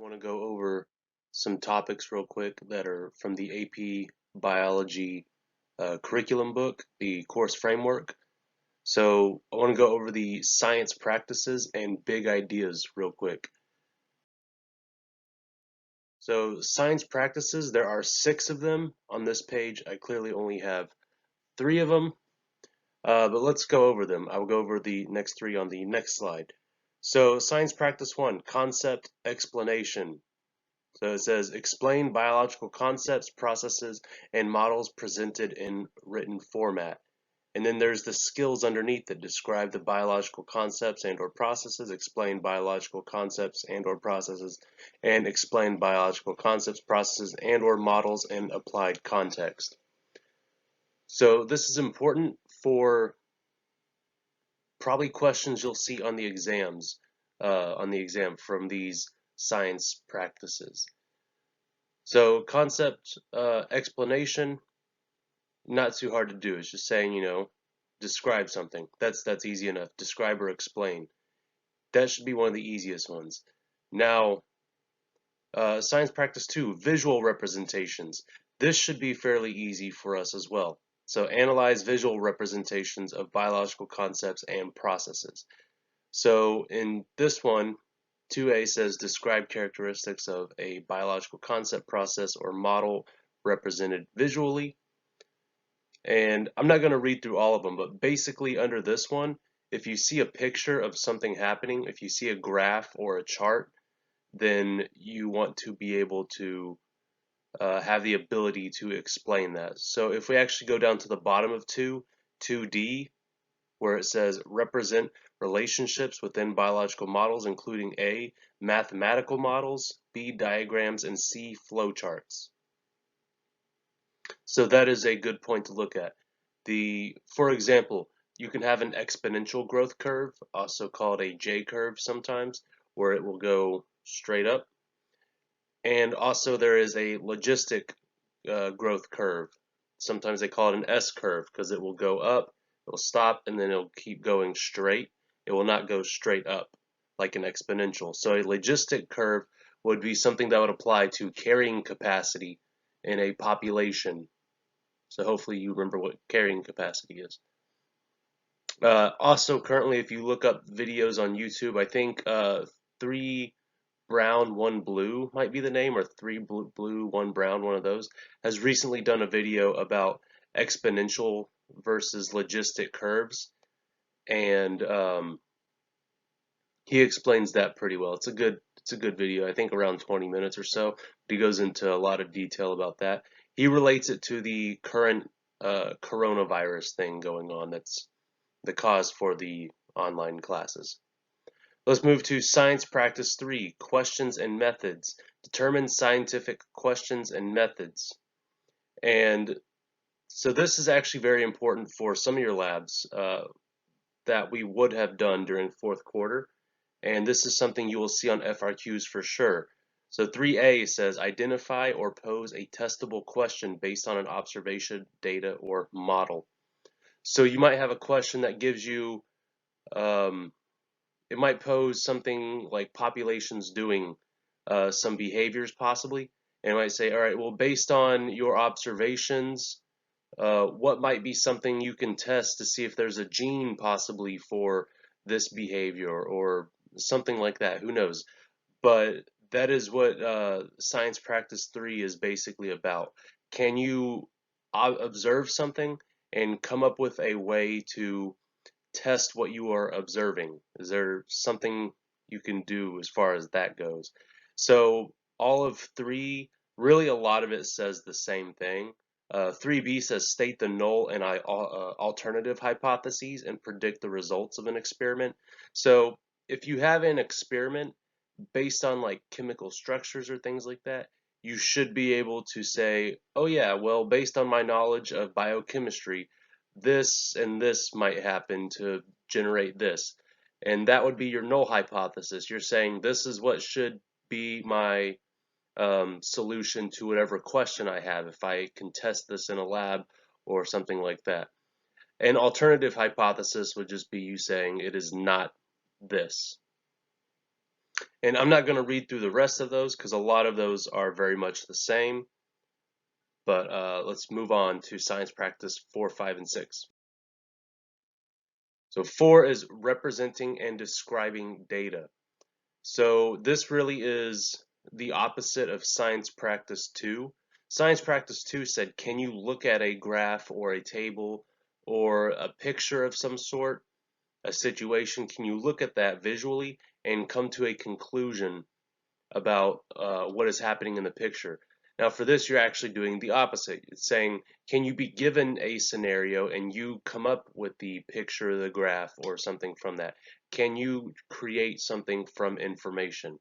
want to go over some topics real quick that are from the AP Biology curriculum book, the course framework. So I want to go over the science practices and big ideas real quick. So science practices, there are 6 of them on this page. I clearly only have 3 of them, but let's go over them. I will go over the next 3 on the next slide. So science practice 1, concept explanation. So it says, explain biological concepts, processes, and models presented in written format. And then there's the skills underneath that describe the biological concepts and or processes, explain biological concepts and or processes, and explain biological concepts, processes, and or models in applied context. So this is important for probably questions you'll see on the exam from these science practices. So concept explanation, not too hard to do. It's just saying, describe something. That's easy enough. Describe or explain. That should be one of the easiest ones. Now, science practice 2, visual representations. This should be fairly easy for us as well. So analyze visual representations of biological concepts and processes. So in this one, 2A says describe characteristics of a biological concept, process, or model represented visually. And I'm not going to read through all of them, but basically under this one, if you see a picture of something happening, if you see a graph or a chart, then you want to be able to have the ability to explain that. So if we actually go down to the bottom of 2D, where it says represent relationships within biological models, including A, mathematical models, B, diagrams, and C, flowcharts. So that is a good point to look at. For example, you can have an exponential growth curve, also called a J curve sometimes, where it will go straight up. And also there is a logistic growth curve. Sometimes they call it an S curve because it will go up, it will stop, and then it'll keep going straight. It will not go straight up like an exponential. So a logistic curve would be something that would apply to carrying capacity in a population. So hopefully you remember what carrying capacity is. Also, currently, if you look up videos on YouTube, I think 3 brown, 1 blue might be the name, or 3 blue, 1 brown, one of those, has recently done a video about exponential versus logistic curves, and he explains that pretty well. It's a good video. I think around 20 minutes or so. He goes into a lot of detail about that. He relates it to the current coronavirus thing going on. That's the cause for the online classes. Let's move to science practice 3, questions and methods. Determine scientific questions and methods. And so this is actually very important for some of your labs that we would have done during 4th quarter. And this is something you will see on FRQs for sure. So 3A says identify or pose a testable question based on an observation, data, or model. So you might have a question that gives you it might pose something like populations doing some behaviors possibly, and it might say, all right, well, based on your observations, what might be something you can test to see if there's a gene possibly for this behavior or something like that, who knows. But that is what science practice 3 is basically about. Can you observe something and come up with a way to test what you are observing? Is there something you can do as far as that goes? So all of 3, really a lot of it says the same thing. 3B says state the null and alternative hypotheses and predict the results of an experiment. So if you have an experiment based on like chemical structures or things like that, you should be able to say, oh yeah, well, based on my knowledge of biochemistry, this and this might happen to generate this. And that would be your null hypothesis. You're saying this is what should be my solution to whatever question I have if I can test this in a lab or something like that. An alternative hypothesis would just be you saying it is not this. And I'm not going to read through the rest of those because a lot of those are very much the same. But let's move on to science practice 4, 5, and 6. So 4 is representing and describing data. So this really is the opposite of science practice 2. Science practice 2 said, can you look at a graph or a table or a picture of some sort, a situation, can you look at that visually and come to a conclusion about what is happening in the picture? Now for this, you're actually doing the opposite. It's saying, can you be given a scenario and you come up with the picture, the graph, or something from that? Can you create something from information?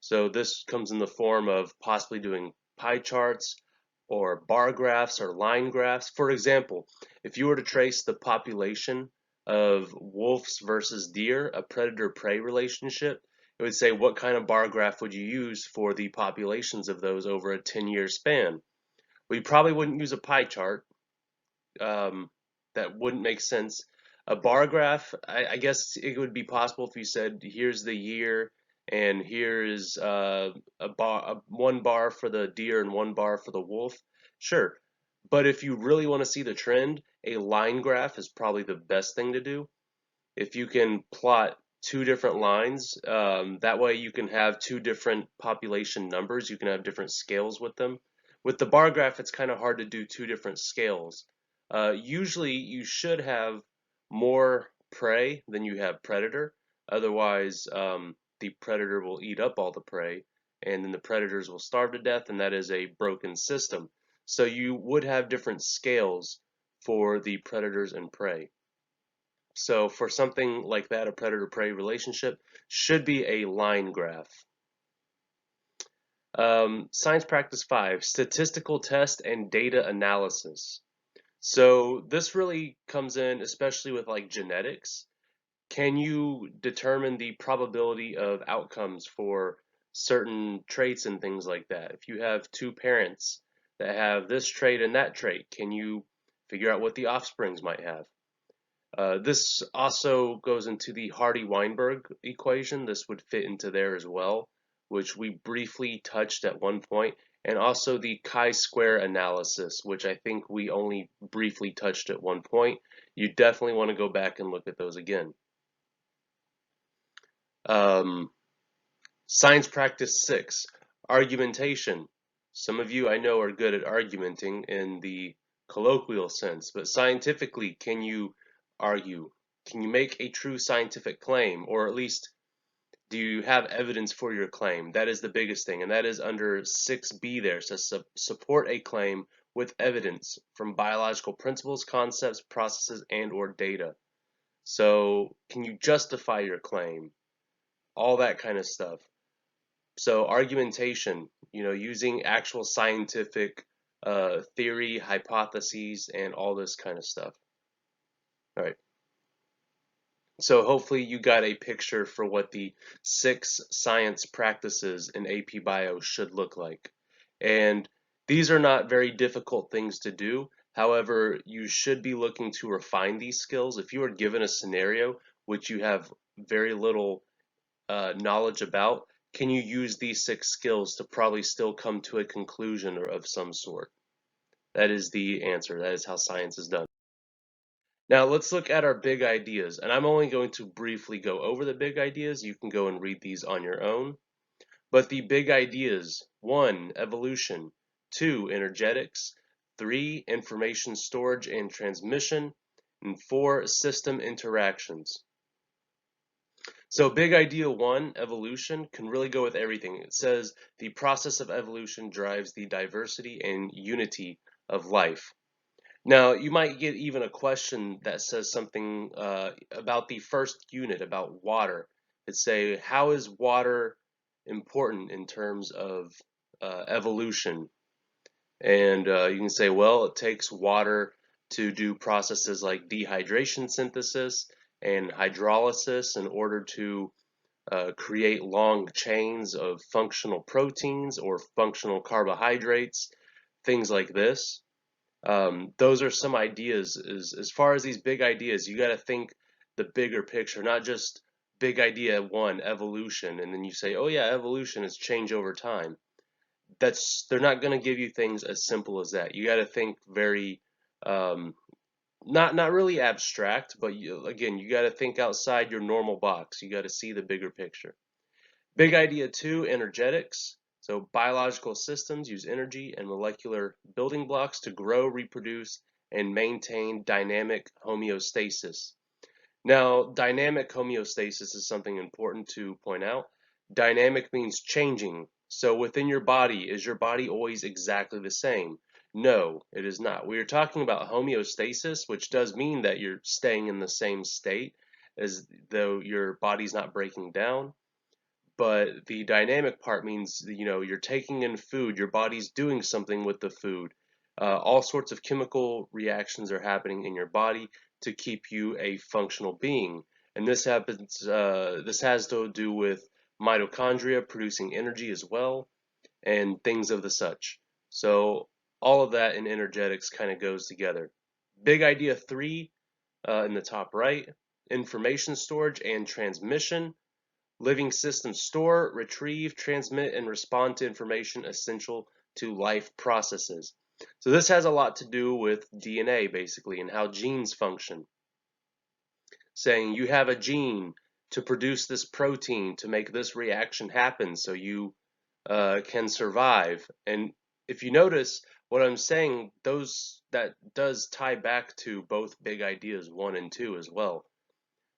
So this comes in the form of possibly doing pie charts or bar graphs or line graphs. For example, if you were to trace the population of wolves versus deer, a predator-prey relationship, it would say what kind of bar graph would you use for the populations of those over a 10-year span? Well, you probably wouldn't use a pie chart. That wouldn't make sense. A bar graph, I guess it would be possible if you said, here's the year, and here is one bar for the deer and one bar for the wolf. Sure. But if you really want to see the trend, a line graph is probably the best thing to do. If you can plot two different lines, that way you can have two different population numbers. You can have different scales with them. With the bar graph, it's kind of hard to do two different scales. Usually, you should have more prey than you have predator. Otherwise, the predator will eat up all the prey, and then the predators will starve to death, and that is a broken system. So you would have different scales for the predators and prey. So for something like that, a predator-prey relationship should be a line graph. Science practice 5, statistical test and data analysis. So this really comes in, especially with like genetics. Can you determine the probability of outcomes for certain traits and things like that? If you have two parents that have this trait and that trait, can you figure out what the offsprings might have? This also goes into the Hardy-Weinberg equation. This would fit into there as well, which we briefly touched at one point, and also the chi-square analysis, which I think we only briefly touched at one point. You definitely want to go back and look at those again. Science practice 6, argumentation. Some of you I know are good at argumenting in the colloquial sense, but scientifically, can you argue? Can you make a true scientific claim, or at least do you have evidence for your claim? That is the biggest thing, and that is under 6b there. It says support a claim with evidence from biological principles, concepts, processes, and or data. So can you justify your claim? All that kind of stuff. So argumentation, using actual scientific theory, hypotheses, and all this kind of stuff. All right. So hopefully you got a picture for what the 6 science practices in AP Bio should look like. And these are not very difficult things to do. However, you should be looking to refine these skills. If you are given a scenario which you have very little knowledge about, can you use these 6 skills to probably still come to a conclusion of some sort? That is the answer. That is how science is done. Now let's look at our big ideas, and I'm only going to briefly go over the big ideas. You can go and read these on your own. But the big ideas: 1, evolution; 2, energetics; 3, information storage and transmission; and 4, system interactions. So big idea 1, evolution, can really go with everything. It says the process of evolution drives the diversity and unity of life. Now, you might get even a question that says something about the first unit, about water. It'd say, how is water important in terms of evolution? And you can say, well, it takes water to do processes like dehydration synthesis and hydrolysis in order to create long chains of functional proteins or functional carbohydrates, things like this. Those are some ideas. As far as these big ideas, you got to think the bigger picture, not just big idea one, evolution, and then you say, oh yeah, evolution is change over time. They're not going to give you things as simple as that. You got to think very um, not really abstract, but again, you got to think outside your normal box. You got to see the bigger picture. Big idea two, energetics. So biological systems use energy and molecular building blocks to grow, reproduce, and maintain dynamic homeostasis. Now, dynamic homeostasis is something important to point out. Dynamic means changing. So within your body, is your body always exactly the same? No, it is not. We are talking about homeostasis, which does mean that you're staying in the same state as though your body's not breaking down. But the dynamic part means, you're taking in food, your body's doing something with the food. All sorts of chemical reactions are happening in your body to keep you a functional being. And this has to do with mitochondria producing energy as well, and things of the such. So all of that in energetics kind of goes together. Big idea three in the top right, information storage and transmission. Living systems store, retrieve, transmit, and respond to information essential to life processes. So this has a lot to do with DNA basically and how genes function. Saying you have a gene to produce this protein to make this reaction happen so you can survive. And if you notice what I'm saying, that does tie back to both big ideas one and two as well.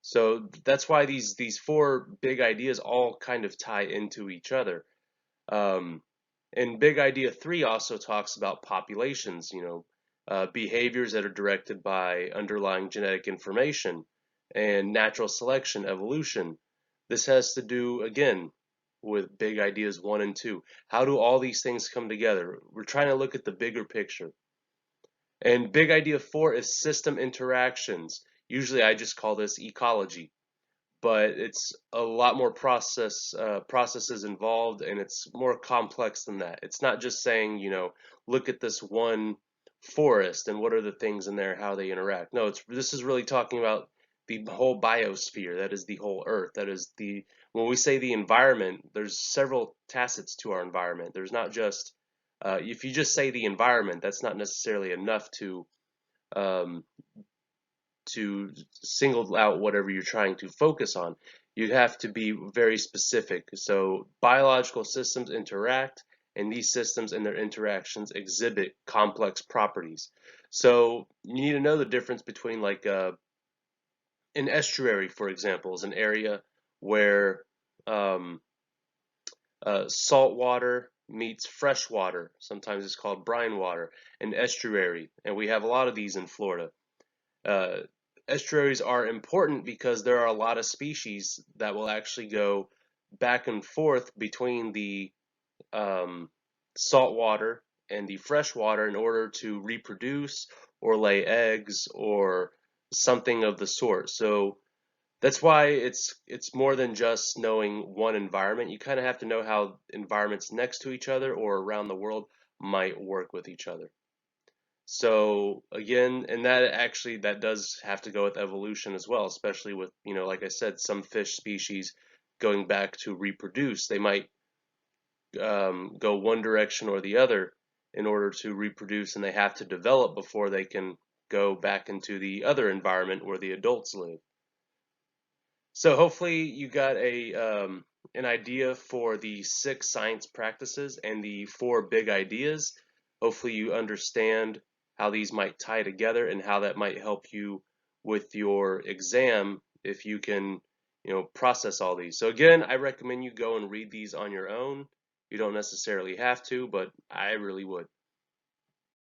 So that's why these four big ideas all kind of tie into each other. Um, and big idea three also talks about populations, behaviors that are directed by underlying genetic information and natural selection, evolution. This has to do, again, with big ideas one and two. How do all these things come together? We're trying to look at the bigger picture. And big idea four is system interactions. Usually I just call this ecology, but it's a lot more processes involved, and it's more complex than that. It's not just saying, look at this one forest and what are the things in there, how they interact. No, this is really talking about the whole biosphere. That is the whole earth. That is when we say the environment, there's several facets to our environment. There's not just if you just say the environment, that's not necessarily enough um, to single out whatever you're trying to focus on. You have to be very specific. So biological systems interact, and these systems and their interactions exhibit complex properties. So you need to know the difference between like an estuary, for example, is an area where um, salt water meets fresh water. Sometimes it's called brine water, an estuary, and we have a lot of these in Florida. Uh, Estuaries are important because there are a lot of species that will actually go back and forth between the um, salt water and the fresh water in order to reproduce or lay eggs or something of the sort. So that's why it's more than just knowing one environment. You kind of have to know how environments next to each other or around the world might work with each other. So again, and that does have to go with evolution as well, especially with, like I said, some fish species going back to reproduce. They might go one direction or the other in order to reproduce, and they have to develop before they can go back into the other environment where the adults live. So hopefully you got an idea for the 6 science practices and the 4 big ideas. Hopefully you understand how these might tie together and how that might help you with your exam if you can, process all these. So again, I recommend you go and read these on your own. You don't necessarily have to, but I really would.